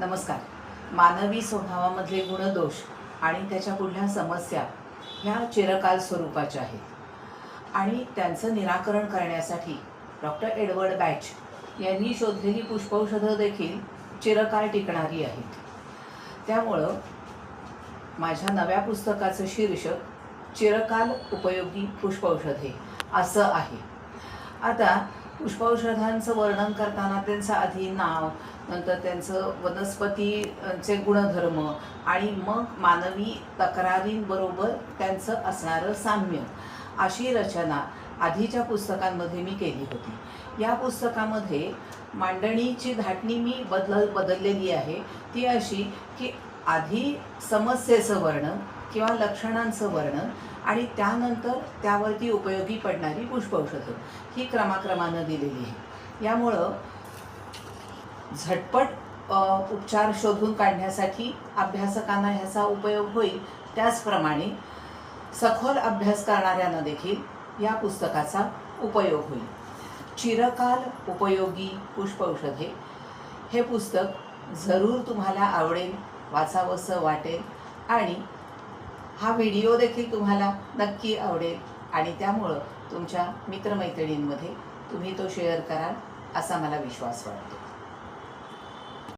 नमस्कार. मानवी स्वभावामधले गुणदोष आणि त्याच्या पुढल्या समस्या ह्या चिरकाल स्वरूपाच्या आहेत आणि त्यांचं निराकरण करण्यासाठी डॉक्टर एडवर्ड बॅच यांनी शोधलेली पुष्पौषधं देखील चिरकाल टिकणारी आहेत. त्यामुळं माझ्या नव्या पुस्तकाचं शीर्षक चिरकाल उपयोगी पुष्पौषधे असं आहे. आता पुष्पौषधांचं वर्णन करताना त्यांचं आधी नाव, नंतर त्यांचं वनस्पतीचे गुणधर्म आणि मग मानवी तक्रारींबरोबर त्यांचं असणारं साम्य अशी रचना आधीच्या पुस्तकांमध्ये मी केली होती. या पुस्तकामध्ये मांडणीची धाटणी मी बदललेली आहे. ती अशी की आधी समस्येचं वर्णन किंवा लक्षणांचं वर्णन आणि त्यानंतर त्यावरती उपयोगी पडणारी पुष्पौषधं ही क्रमाक्रमानं दिलेली आहे. यामुळं झटपट उपचार शोधून काढण्यासाठी अभ्यासकांना ह्याचा उपयोग होईल. त्याचप्रमाणे सखोल अभ्यास करणाऱ्यांना देखील या पुस्तकाचा उपयोग होईल. चिरकाल उपयोगी पुष्पौषधे हे पुस्तक जरूर तुम्हाला आवडेल, वाचावंसं वाटेल आणि हा व्हिडिओ देखील तुम्हाला नक्की आवडेल आणि त्यामुळं तुमच्या मित्रमैत्रिणींमध्ये तुम्ही तो शेअर कराल असा मला विश्वास वाटतो.